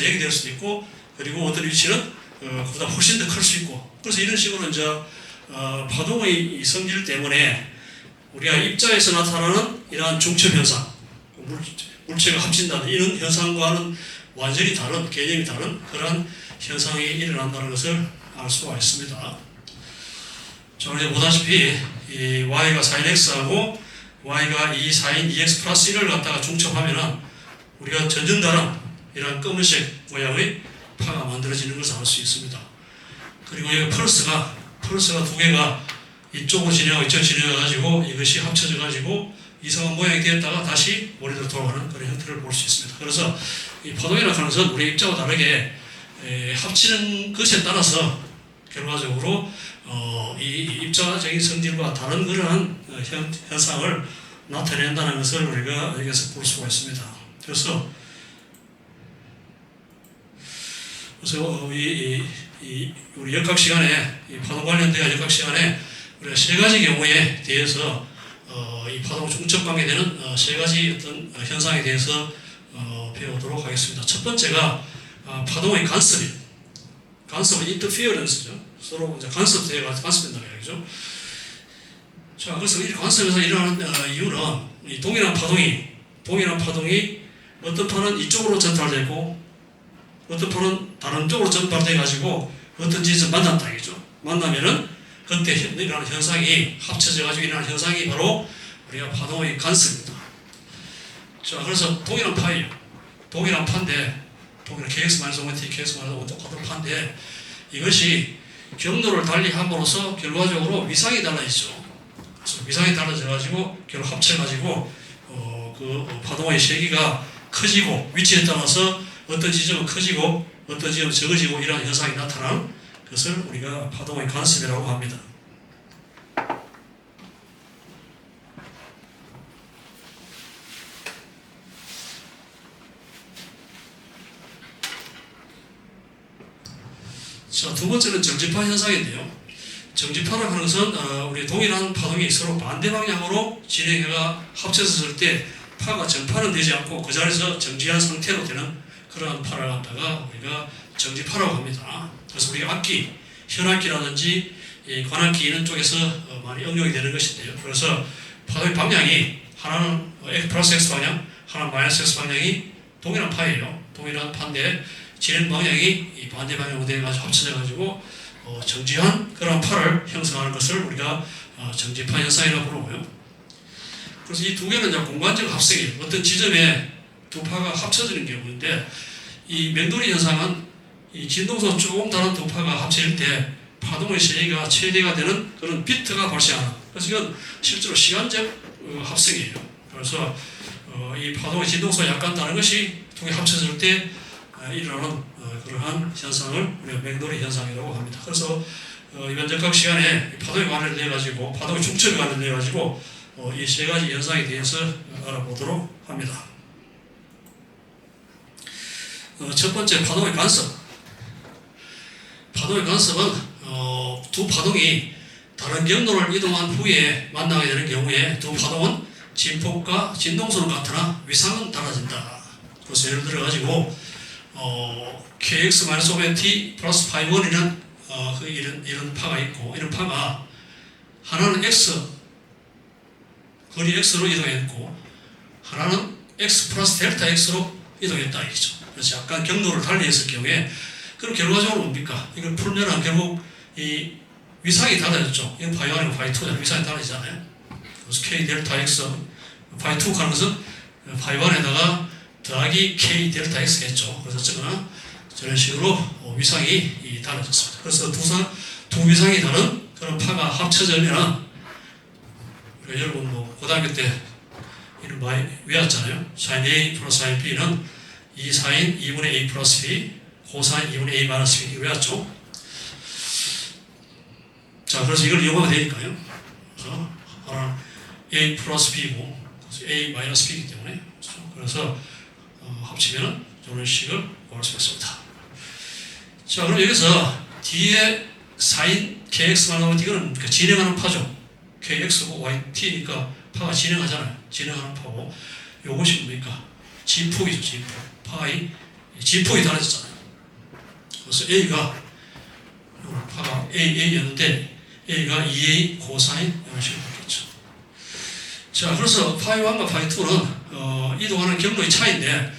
0이 될 수도 있고, 그리고 어떤 위치는 그보다 훨씬 더 클 수 있고. 그래서 이런 식으로 이제 파동의 이 성질 때문에 우리가 입자에서 나타나는 이러한 중첩 현상, 물체가 합친다는 이런 현상과는 완전히 다른, 개념이 다른 그런 현상이 일어난다는 것을 알 수가 있습니다. 자, 이제 보다시피 이 y가 4인 x하고 y가 2 4인 2x 플러스 1을 갖다가 중첩하면은 우리가 전전 다른 이런 검은색 모양의 파가 만들어지는 것을 알 수 있습니다. 그리고 여기 펄스가 두 개가 이쪽으로 진행하고 이쪽으로 진행해가지고 이것이 합쳐져가지고 이상한 모양이 되었다가 다시 원래대로 돌아가는 그런 형태를 볼 수 있습니다. 그래서 이 파동이라고 하는 것은 우리 입자와 다르게 합치는 것에 따라서 결과적으로 이 입자적인 성질과 다른 그러한 현상을 나타낸다는 것을 우리가 여기서 볼 수가 있습니다. 그래서 우리 역학 시간에 이 파동 관련된 역학 시간에 우리가 세 가지 경우에 대해서 이 파동 중첩 관계되는 세 가지 어떤 현상에 대해서 배우도록 하겠습니다. 첫 번째가 파동의 간섭은 interference죠. 서로 이제 간섭돼가 간섭된다는 얘기죠. 자, 그래서 이 간섭에서 일어나는 이유는 이 동일한 파동이 어떤 파는 이쪽으로 전달되고 어떤 파는 다른 쪽으로 전달돼 가지고 어떤 지에서 만난다 이거죠. 만나면은 그때 일어나는 현상이 합쳐져 가지고 일어나는 현상이 바로 우리가 파동의 간섭입니다. 자, 그래서 동일한 파예요. 동일한 파인데 동일한 KX-1T, KX-1 똑같은 파인데 이것이 경로를 달리 함으로써 결과적으로 위상이 달라지죠. 그래서 위상이 달라져 가지고 결국 합쳐 가지고 그 파동의 세기가 커지고 위치에 따라서 어떤 지점은 커지고 어떤 지점은 적어지고 이러한 현상이 나타나는 것을 우리가 파동의 간섭이라고 합니다. 자, 두 번째는 정지파 현상인데요. 정지파라고 하는 것은 우리 동일한 파동이 서로 반대 방향으로 진행해가 합쳐졌을 때 파가 전파는 되지 않고 그 자리에서 정지한 상태로 되는 그러한 파를 갖다가 우리가 정지파라고 합니다. 그래서 우리 악기, 현악기라든지 관악기 이런 쪽에서 많이 응용이 되는 것인데요. 그래서 파동의 방향이 하나는 X 플러스 X 방향, 하나는 마이너스 X 방향이 동일한 파예요. 동일한 파인데 진행 방향이 반대 방향으로 되어가지고 합쳐져가지고 정지한 그런 파를 형성하는 것을 우리가 정지파 현상이라고 부르고요. 그래서 이 두 개는 이제 공간적 합성이에요. 어떤 지점에 두 파가 합쳐지는 경우인데 이 맹돌이 현상은 이 진동소 조금 다른 두 파가 합쳐질 때 파동의 세기가 최대가 되는 그런 비트가 발생하는. 그래서 이건 실제로 시간적 합성이에요. 그래서 이 파동의 진동소가 약간 다른 것이 두 개 합쳐질 때 일어나는 그러한 현상을 우리가 맹돌이 현상이라고 합니다. 그래서 이번 역학 시간에 파동에 관련돼 가지고 파동의 중첩에 관련돼 가지고 이 세 가지 현상에 대해서 알아보도록 합니다. 첫 번째 파동의 간섭. 파동의 간섭은 두 파동이 다른 경로를 이동한 후에 만나게 되는 경우에 두 파동은 진폭과 진동소는 같으나 위상은 달라진다. 그래서 예를 들어 가지고 KX-OT 플러스 5원이라는 이런 파가 있고, 이런 파가 하나는 X 거리 X로 이동했고 하나는 X 플러스 델타 X로 이동했다 이거죠. 그래서 약간 경로를 달리 했을 경우에 그럼 결과적으로 뭡니까? 이걸 풀면은 결국 이 위상이 달라졌죠. 이건 파이 1이고 파이 2잖아요. 위상이 달라지잖아요. 그래서 K 델타 X 파이 2 하는 것은 파이 1에다가 더하기 K 델타 X겠죠. 그래서 저런 식으로 위상이 달라졌습니다. 그래서 두 위상이 다른 그런 파가 합쳐지면 여러분 고등학교 때 이런 많이 외웠잖아요. sin A 플러스 sin B는 2 sin 2분의 A 플러스 B 코사인 2분의 A 마이너스 B 외웠죠. 자, 그래서 이걸 이용하면 되니까요. 그래서 하나 A 플러스 B고 A 마이너스 B이기 때문에 그래서 합치면 이런 식을 구할 수 있습니다. 자, 그럼 여기서 뒤에 sin KX만 나오면 이거는 진행하는 파죠. KX고 YT니까 파가 진행하잖아요. 진행하는 파고 요것이 뭡니까? 진폭이죠. 진폭. 파이 진폭이 달라졌잖아요. 그래서 A가 파가 A였는데 A가 2A 코사인 이런 식으로 바뀌었죠. 자, 그래서 파이 1과 파이 2는 이동하는 경로의 차이인데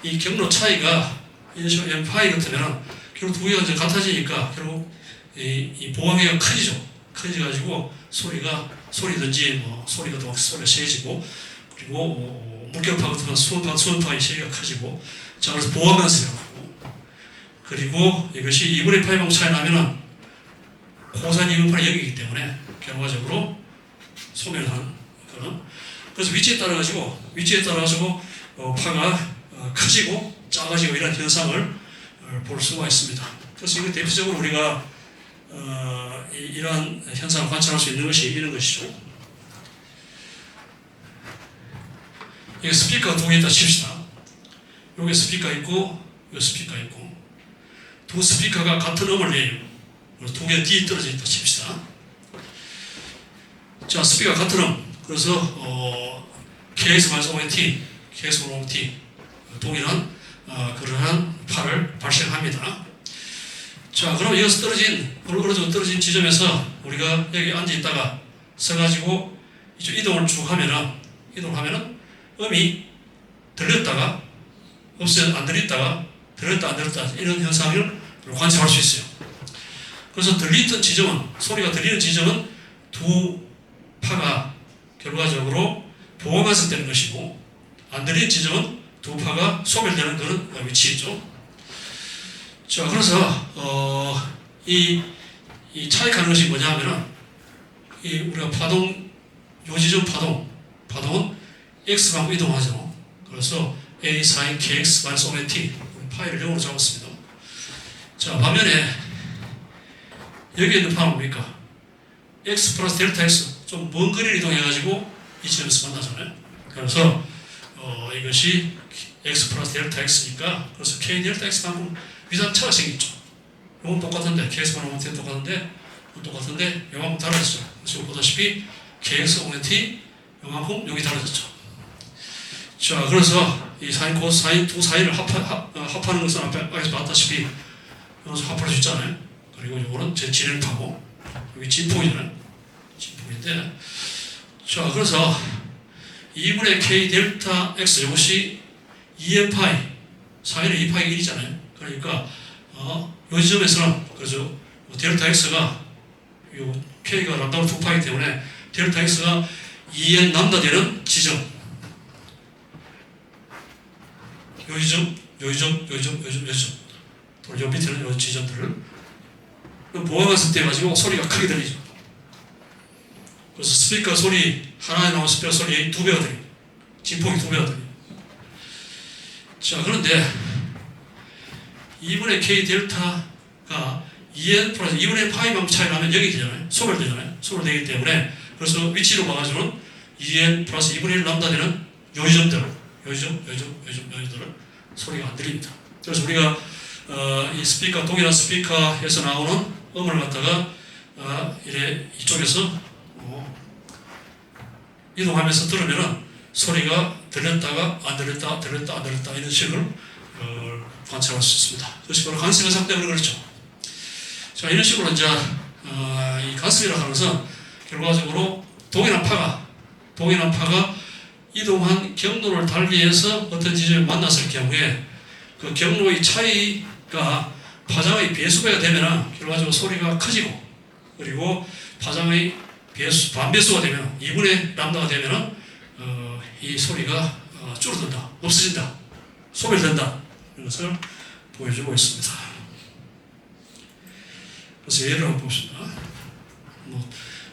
이 경로 차이가 이런 식으로 M 파이 같으면 결국 두 개가 이제 같아지니까 결국 이 보강회가 커지죠. 커져가지고 소리든지 뭐 소리가 세지고 그리고 물결파 같으면 수온파의 세기가 커지고 자, 그래서 보강관세라고 하고 그리고 이것이 2분의 파이 방향 차이 나면은 코사인 2분의 0이기 때문에 결과적으로 소멸하는 그런 그래서 위치에 따라 가지고 파가 커지고 작아지고 이런 현상을 볼 수가 있습니다. 그래서 이거 대표적으로 우리가 이러한 현상을 관찰할 수 있는 것이 이런 것이죠. 이게 스피커가 두 개 있다 칩시다. 여기 스피커 있고 여기 스피커 있고 두 스피커가 같은 음을 내요. 두 개 뒤에 떨어져 있다 칩시다. 자, 스피커가 같은 음. 그래서 KX-OMT, KX-OMT 동일한 그러한 파를 발생합니다. 자, 그럼 여기서 어느 정도 떨어진 지점에서 우리가 여기 앉아 있다가 서가지고 이쪽 이동을 쭉 이동하면은 음이 들렸다가 안 들렸다가 들렸다 안 들렸다 이런 현상을 관찰할 수 있어요. 그래서 들리던 지점은 소리가 들리는 지점은 두 파가 결과적으로 보호관습되는 것이고 안 들리는 지점은 두 파가 소멸되는 그런 위치이죠. 자, 그래서 이 차이하는 것이 뭐냐 하면은 우리가 요지점 파동은 x방으로 이동하죠. 그래서 a sin kx 마이너스 오메가 t 파이를 0으로 잡았습니다. 자, 반면에 여기 있는 파는 뭡니까? x 플러스 델타 x 좀 먼 거리를 이동해가지고 이 지점에서 만나잖아요. 그래서 이것이 x 플러스 델타 x니까 그래서 k 델타 x만큼 위상차가 생겼죠. 이건 똑같은데 kx만 오메가 똑같은데 요만큼 달라졌죠. 지금 보다시피 kx 오메가 t 요만큼 여기 달라졌죠. 자, 그래서 이 사인 코사인 두 사이를 합하는 것은 앞에서 봤다시피 여기서 합할 수 있잖아요. 그리고 요거는 제 진행파고 여기 진폭이잖아요. 진폭인데 자, 그래서 2분의 k 델타 x 이것이 2n 파이 사인은 2파이가 1이잖아요. 그러니까 요 지점에서는 그죠 델타 x가 요 k가 람다로 2파이기 때문에 델타 x가 2n 람다 되는 지점 요 지점 요 밑에는 요 지점들을 보강했을 때 가지고 소리가 크게 들리죠. 그래서 스피커 소리 하나에 나온 스피커 소리 2배가 들립니다. 진폭이 2배가 들립니다. 자, 그런데 2분의 k 델타가 2n 플러스 2분의 파이만큼 차이 나면 여기 되잖아요. 소멸되기 때문에 그래서 위치로 봐가지고는 2n 플러스 2분의 1 람다 되는 요지점들을 소리가 안 들립니다. 그래서 우리가 이 스피커 동일한 스피커에서 나오는 음을 갖다가 이쪽에서 이동하면서 들으면은 소리가 들렸다가 안 들렸다 이런 식으로 관찰할 수 있습니다. 그것이 바로 간섭 현상 때문에 그렇죠. 자, 이런 식으로 이제 이 간섭이라고 하는 것은 결과적으로 동일한 파가 이동한 경로를 달리해서 어떤 지점에 만났을 경우에 그 경로의 차이가 파장의 배수배가 되면 결과적으로 소리가 커지고 그리고 파장의 반배수가 되면 2분의 람다가 되면 이 소리가 줄어든다, 없어진다, 소멸된다 이런 것을 보여주고 있습니다. 그래서 예를 한번 봅시다.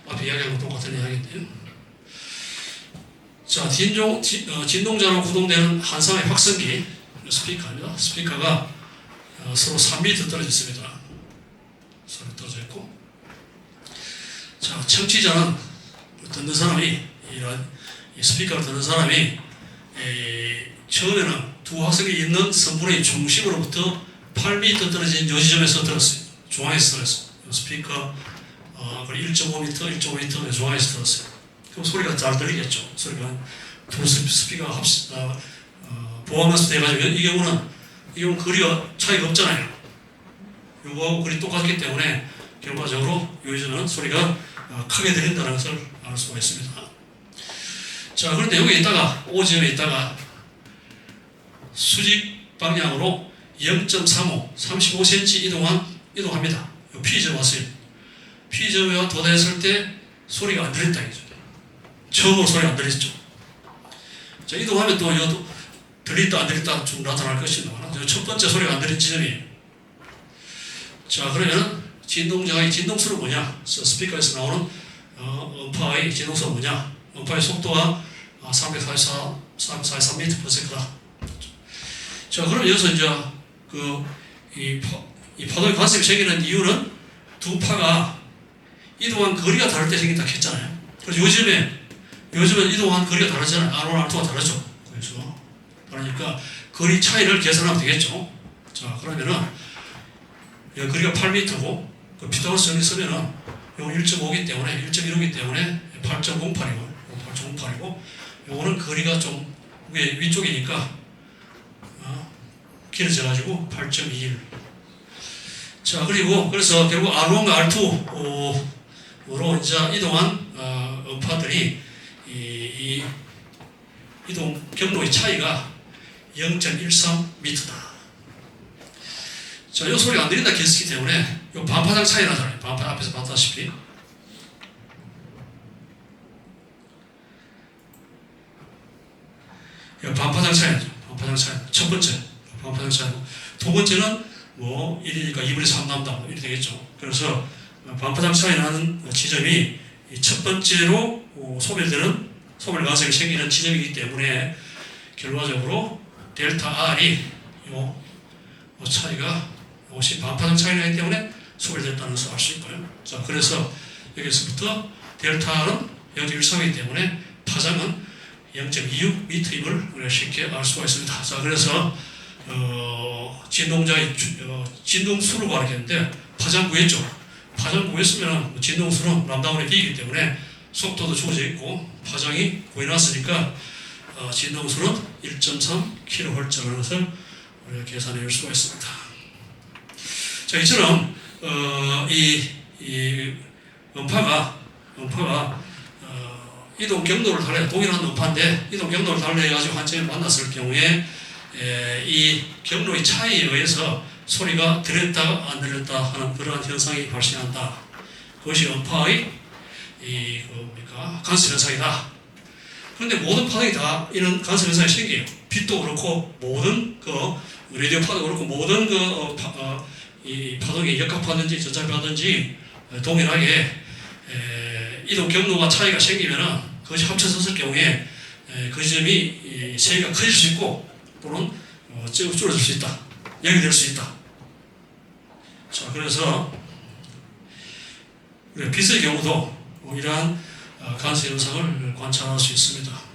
앞에 이야기하고 똑같은 이야기인데요. 자, 진동자로 구동되는 한상의 확성기 스피커입니다. 스피커가 서로 3m 떨어져 있습니다. 서로 떨어져 있고, 자, 청취자는 듣는 사람이 이 스피커를 듣는 사람이 처음에는 두 확성기 있는 선분의 중심으로부터 8m 떨어진 요 지점에서 들었어요. 중앙에서 들었어요. 스피커 1.5m 중앙에서 들었어요. 그럼 소리가 잘 들리겠죠. 소리가 두 스피커가 보완해서 돼가지고 이 경우는 이건 거리가 차이가 없잖아요. 요거하고 거리 똑같기 때문에 결과적으로 요즘은 소리가 크게 들린다는 것을 알 수가 있습니다. 자, 그런데 여기 있다가 O지점에 있다가 수직 방향으로 0.35, 35cm 이동합니다. P점 왔어요. P점에 도달했을 때 소리가 안 들린다 이거죠. 처음으로 소리가 안 들렸죠. 자, 이동하면 또 들린다 안 들린다 좀 나타날 것입니다. 첫 번째 소리가 안 들린 지점이에요. 자, 그러면 진동자의 진동수는 뭐냐? 스피커에서 나오는 음파의 진동수가 뭐냐? 음파의 속도가 343m/s다. 자, 그럼 여기서 이제 이 파동의 관습이 생기는 이유는 두 파가 이동한 거리가 다를 때 생긴다 했잖아요. 그래서 요즘엔 이동한 거리가 다르잖아요. R1, R2가 다르죠. 그래서 그러니까 거리 차이를 계산하면 되겠죠. 자, 그러면은 거리가 8m고 그 피타고라스 정리 쓰면은 요건 1.5이기 때문에 1.15이기 때문에 8.08이고 요거는 거리가 좀 위쪽이니까 길어져가지고 8.21. 자, 그래서 결국 R1과 R2로 이제 이동한 음파들이 이 이동 경로의 차이가 0.13m다. 자, 이 소리가 안 들린다 했기 때문에 이 반파장 차이 나잖아요. 반파 앞에서 봤다시피. 반파장 차이 나죠. 반파장 차이. 첫 번째 반파장 차이고, 두 번째는 뭐 1이니까 2분의 3 남다 뭐 이렇게 되겠죠. 그래서 반파장 차이 나는 지점이 첫 번째로 소멸되는 소멸 가속이 생기는 지점이기 때문에 결과적으로 델타 R이 요 차이가 이것이 반파장 차이가 나기 때문에 소멸됐다는 것을 알 수 있고요. 자, 그래서 여기서부터 델타 R은 0.13이기 때문에 파장은 0.26m임을 우리가 쉽게 알 수가 있습니다. 자, 그래서 진동자의 진동수를 구하겠는데 파장 구했죠. 파장 구했으면 진동수는 람다분의 B이기 때문에 속도도 주어져 있고 파장이 구해놨으니까 진동수는 1.3kHz라는 것을 우리가 계산해 볼 수가 있습니다. 자, 이처럼 이 음파가 이동 경로를 달리 동일한 음파인데 이동 경로를 달리해가지고 한 점에 만났을 경우에 이 경로의 차이에 의해서 소리가 들렸다 안 들렸다 하는 그러한 현상이 발생한다. 그것이 음파의 간섭 현상이다. 그런데 모든 파동이 다 이런 간섭 현상이 생겨요. 빛도 그렇고 모든 라디오 파도 그렇고 모든 이 파동이 역학파든지 전자파든지 동일하게 이동 경로가 차이가 생기면은 그것이 합쳐졌을 경우에 그 점이 세기가 커질 수 있고 또는 줄어들 수 있다. 0이 될 수 있다. 자, 그래서 빛의 경우도 이러한 간섭 현상을 관찰할 수 있습니다.